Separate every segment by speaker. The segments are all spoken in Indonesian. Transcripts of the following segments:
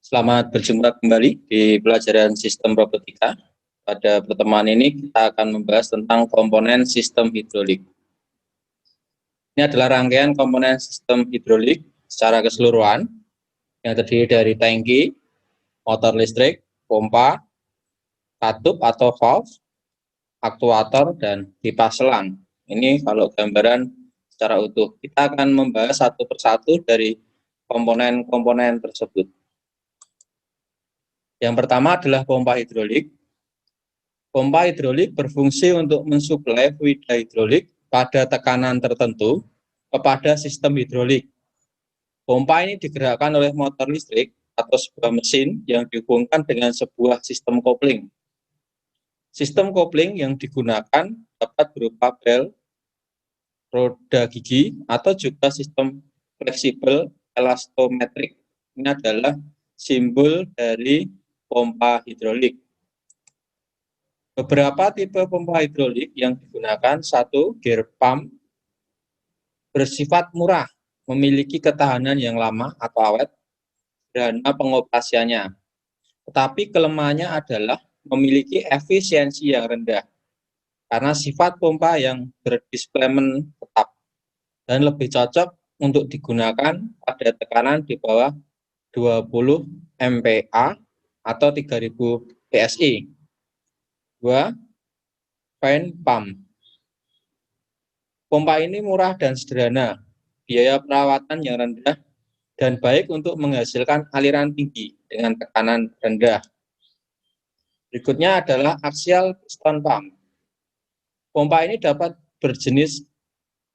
Speaker 1: Selamat berjumpa kembali di pelajaran sistem robotika. Pada pertemuan ini kita akan membahas tentang komponen sistem hidrolik. Ini adalah rangkaian komponen sistem hidrolik secara keseluruhan yang terdiri dari tangki, motor listrik, pompa, katup atau valve, aktuator, dan pipa selang. Ini kalau gambaran secara utuh. Kita akan membahas satu persatu dari komponen-komponen tersebut. Yang pertama adalah pompa hidrolik. Pompa hidrolik berfungsi untuk mensuplai fluida hidrolik pada tekanan tertentu kepada sistem hidrolik. Pompa ini digerakkan oleh motor listrik atau sebuah mesin yang dihubungkan dengan sebuah sistem kopling. Sistem kopling yang digunakan dapat berupa bel, roda gigi, atau juga sistem fleksibel elastometrik. Ini adalah simbol dari pompa hidrolik. Beberapa tipe pompa hidrolik yang digunakan: satu, gear pump, bersifat murah, memiliki ketahanan yang lama atau awet, sederhana pengoperasiannya. Tetapi kelemahannya adalah memiliki efisiensi yang rendah, karena sifat pompa yang berdisplacement tetap, dan lebih cocok untuk digunakan pada tekanan di bawah 20 MPa atau 3000 PSI. 2. Fan pump. Pompa ini murah dan sederhana, biaya perawatan yang rendah, dan baik untuk menghasilkan aliran tinggi dengan tekanan rendah. Berikutnya adalah axial piston pump. Pompa ini dapat berjenis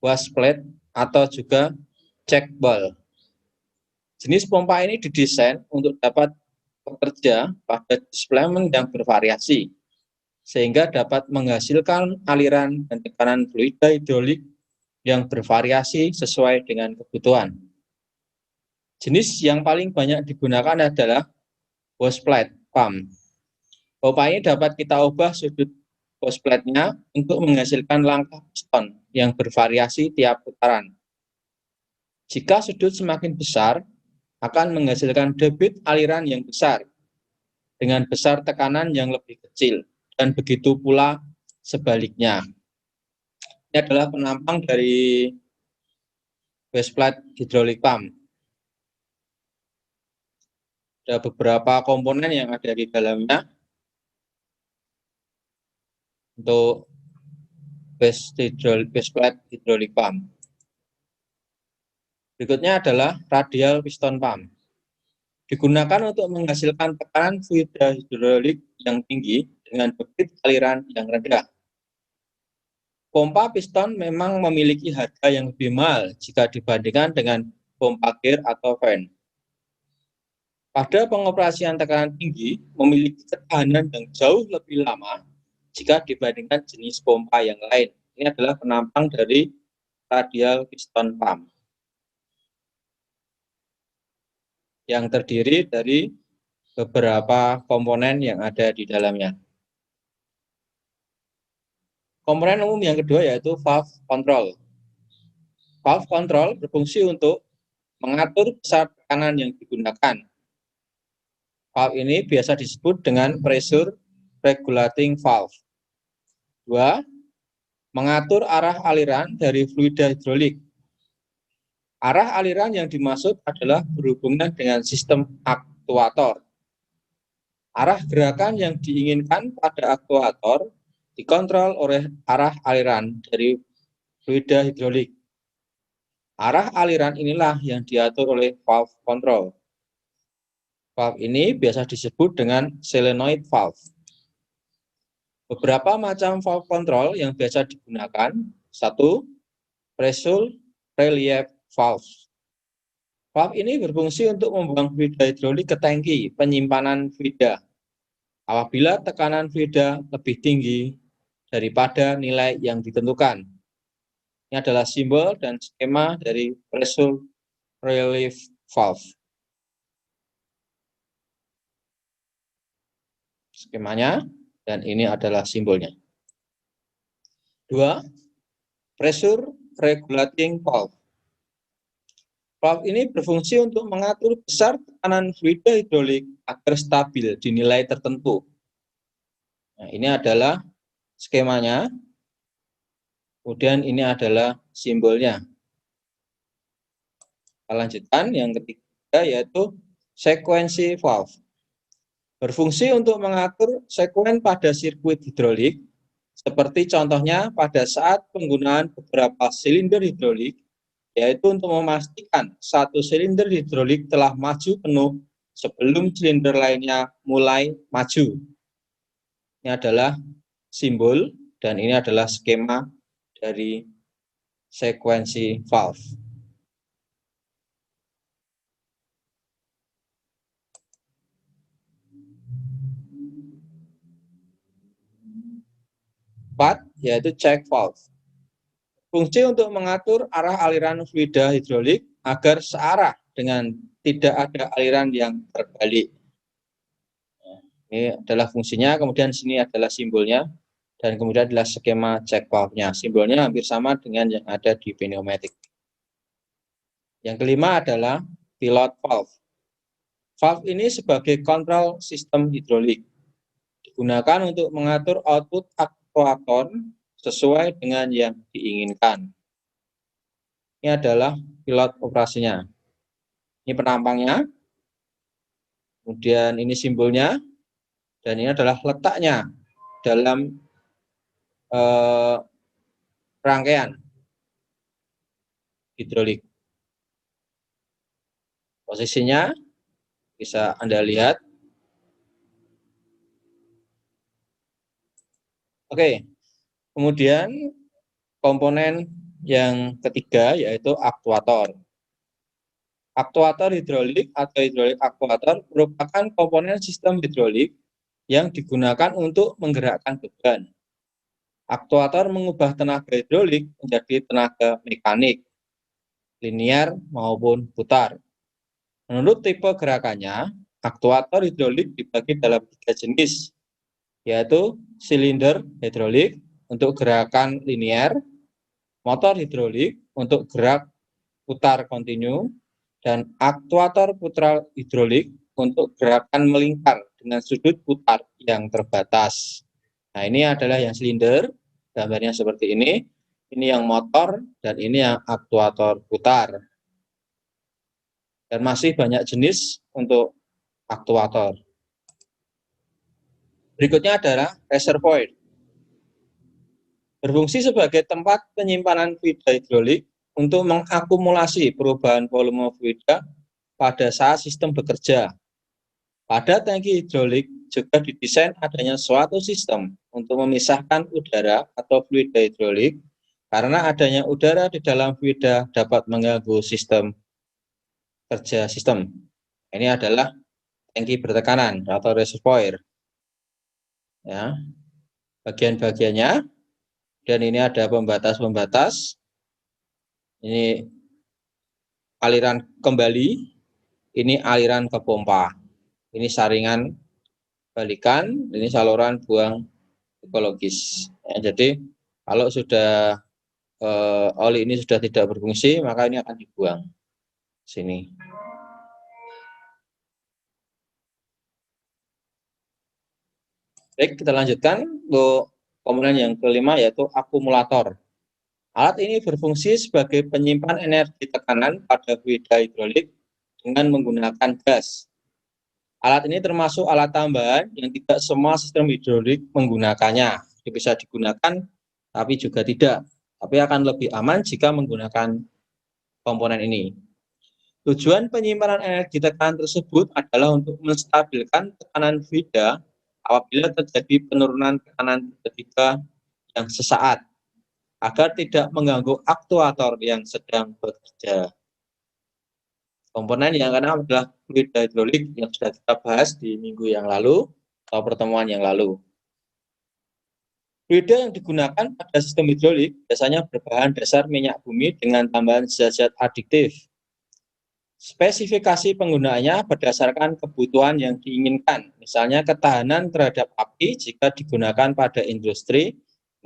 Speaker 1: wasplate atau juga check ball. Jenis pompa ini didesain untuk dapat bekerja pada displacement yang bervariasi, sehingga dapat menghasilkan aliran dan tekanan fluida hidrolik yang bervariasi sesuai dengan kebutuhan. Jenis yang paling banyak digunakan adalah hose-plate pump. Pompa ini dapat kita ubah sudut hose-plate-nya untuk menghasilkan langkah piston yang bervariasi tiap putaran. Jika sudut semakin besar, akan menghasilkan debit aliran yang besar dengan besar tekanan yang lebih kecil, dan begitu pula sebaliknya. Ini adalah penampang dari hose-plate hidrolik pump. Ada beberapa komponen yang ada di dalamnya untuk hose-plate hidrolik pump. Berikutnya adalah radial piston pump. Digunakan untuk menghasilkan tekanan fluida hidrolik yang tinggi dengan debit aliran yang rendah. Pompa piston memang memiliki harga yang lebih mahal jika dibandingkan dengan pompa gear atau fan. Pada pengoperasian tekanan tinggi, memiliki ketahanan yang jauh lebih lama jika dibandingkan jenis pompa yang lain. Ini adalah penampang dari radial piston pump, yang terdiri dari beberapa komponen yang ada di dalamnya. Komponen umum yang kedua yaitu valve control. Valve control berfungsi untuk mengatur besar tekanan yang digunakan. Valve ini biasa disebut dengan pressure regulating valve. 2. Mengatur arah aliran dari fluida hidrolik. Arah aliran yang dimaksud adalah berhubungan dengan sistem aktuator. Arah gerakan yang diinginkan pada aktuator dikontrol oleh arah aliran dari fluida hidrolik. Arah aliran inilah yang diatur oleh valve control. Valve ini biasa disebut dengan solenoid valve. Beberapa macam valve control yang biasa digunakan: 1. Pressure relief valve. Valve ini berfungsi untuk membuang fluida hidrolik ke tangki penyimpanan fluida apabila tekanan fluida lebih tinggi daripada nilai yang ditentukan. Ini adalah simbol dan skema dari pressure relief valve. Skemanya, dan ini adalah simbolnya. 2. Pressure regulating valve. Valve ini berfungsi untuk mengatur besar tekanan fluida hidrolik agar stabil di nilai tertentu. Nah, ini adalah skemanya. Kemudian ini adalah simbolnya. Kita lanjutkan yang ketiga yaitu sekuensi valve. Berfungsi untuk mengatur sekuen pada sirkuit hidrolik, seperti contohnya pada saat penggunaan beberapa silinder hidrolik, yaitu untuk memastikan satu silinder hidrolik telah maju penuh sebelum silinder lainnya mulai maju. Ini adalah simbol dan ini adalah skema dari sekuensi valve. Empat, yaitu check valve. Fungsi untuk mengatur arah aliran fluida hidrolik agar searah dengan tidak ada aliran yang terbalik. Ini adalah fungsinya, kemudian sini adalah simbolnya, dan kemudian adalah skema check valve-nya. Simbolnya hampir sama dengan yang ada di pneumatik. Yang kelima adalah pilot valve. Valve ini sebagai kontrol sistem hidrolik. Digunakan untuk mengatur output aktuator sesuai dengan yang diinginkan. Ini adalah pilot operasinya. Ini penampangnya, kemudian ini simbolnya, dan ini adalah letaknya dalam rangkaian hidrolik. Posisinya bisa Anda lihat. Oke, kemudian komponen yang ketiga yaitu aktuator. Aktuator hidrolik atau hidrolik aktuator merupakan komponen sistem hidrolik yang digunakan untuk menggerakkan beban. Aktuator mengubah tenaga hidrolik menjadi tenaga mekanik, linear maupun putar. Menurut tipe gerakannya, aktuator hidrolik dibagi dalam 3 jenis, yaitu silinder hidrolik untuk gerakan linear, motor hidrolik untuk gerak putar kontinu, dan aktuator putar hidrolik untuk gerakan melingkar dengan sudut putar yang terbatas. Nah, ini adalah yang silinder, gambarnya seperti ini yang motor, dan ini yang aktuator putar. Dan masih banyak jenis untuk aktuator. Berikutnya adalah reservoir. Berfungsi sebagai tempat penyimpanan fluida hidrolik untuk mengakumulasi perubahan volume fluida pada saat sistem bekerja. Pada tangki hidrolik juga didesain adanya suatu sistem untuk memisahkan udara atau fluida hidrolik karena adanya udara di dalam fluida dapat mengganggu sistem kerja sistem. Ini adalah tangki bertekanan atau reservoir. Ya, bagian-bagiannya, dan ini ada pembatas-pembatas. Ini aliran kembali, ini aliran ke pompa. Ini saringan balikan, ini saluran buang ekologis. Ya, jadi kalau sudah oli ini sudah tidak berfungsi, maka ini akan dibuang sini. Baik, kita lanjutkan untuk komponen yang kelima yaitu akumulator. Alat ini berfungsi sebagai penyimpan energi tekanan pada fluida hidrolik dengan menggunakan gas. Alat ini termasuk alat tambahan yang tidak semua sistem hidrolik menggunakannya. Jadi bisa digunakan, tapi juga tidak. Tapi akan lebih aman jika menggunakan komponen ini. Tujuan penyimpanan energi tekanan tersebut adalah untuk menstabilkan tekanan fluida apabila terjadi penurunan tekanan ketika yang sesaat, agar tidak mengganggu aktuator yang sedang bekerja. Komponen yang keenam adalah fluida hidrolik yang sudah kita bahas di minggu yang lalu atau pertemuan yang lalu. Fluida yang digunakan pada sistem hidrolik biasanya berbahan dasar minyak bumi dengan tambahan zat-zat adiktif. Spesifikasi penggunaannya berdasarkan kebutuhan yang diinginkan, misalnya ketahanan terhadap api jika digunakan pada industri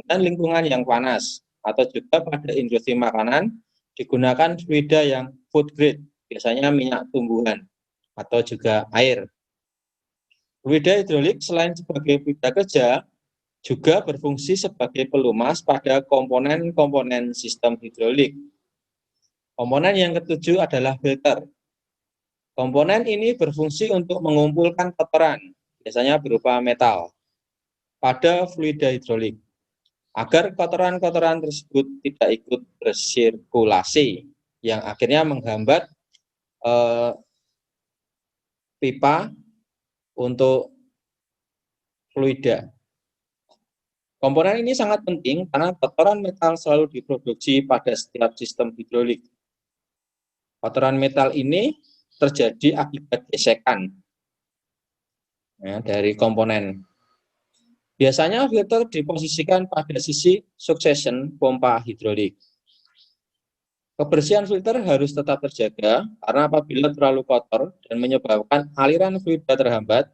Speaker 1: dan lingkungan yang panas, atau juga pada industri makanan digunakan fluida yang food grade biasanya minyak tumbuhan atau juga air. Fluida hidrolik selain sebagai fluida kerja, juga berfungsi sebagai pelumas pada komponen-komponen sistem hidrolik. Komponen yang ketujuh adalah filter. Komponen ini berfungsi untuk mengumpulkan kotoran, biasanya berupa metal, pada fluida hidrolik, agar kotoran-kotoran tersebut tidak ikut bersirkulasi, yang akhirnya menghambat pipa untuk fluida. Komponen ini sangat penting karena kotoran metal selalu diproduksi pada setiap sistem hidrolik. Kotoran metal ini terjadi akibat gesekan dari komponen. Biasanya filter diposisikan pada sisi succession pompa hidrolik. Kebersihan filter harus tetap terjaga karena apabila terlalu kotor dan menyebabkan aliran fluida terhambat,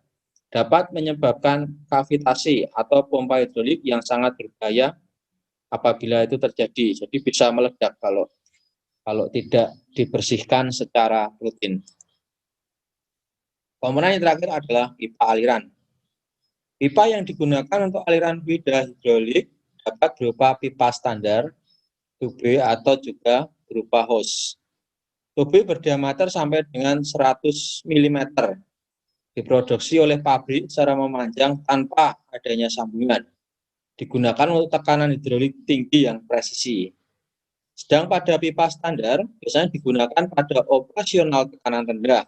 Speaker 1: dapat menyebabkan kavitasi atau pompa hidrolik yang sangat berbahaya apabila itu terjadi. Jadi bisa meledak kalau tidak dibersihkan secara rutin. Komponen yang terakhir adalah pipa aliran. Pipa yang digunakan untuk aliran fluida hidrolik dapat berupa pipa standar, tube atau juga berupa hose. Tube berdiameter sampai dengan 100 mm. Diproduksi oleh pabrik secara memanjang tanpa adanya sambungan. Digunakan untuk tekanan hidrolik tinggi yang presisi. Sedang pada pipa standar biasanya digunakan pada operasional tekanan rendah.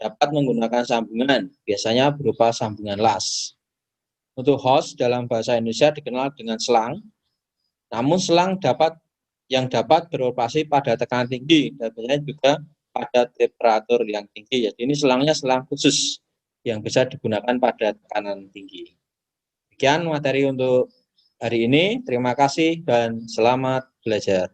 Speaker 1: Dapat menggunakan sambungan, biasanya berupa sambungan las. Untuk hose dalam bahasa Indonesia dikenal dengan selang. Namun selang yang dapat beroperasi pada tekanan tinggi dan biasanya juga pada temperatur yang tinggi. Jadi ini selangnya selang khusus yang bisa digunakan pada tekanan tinggi. Sekian materi untuk hari ini. Terima kasih dan selamat belajar.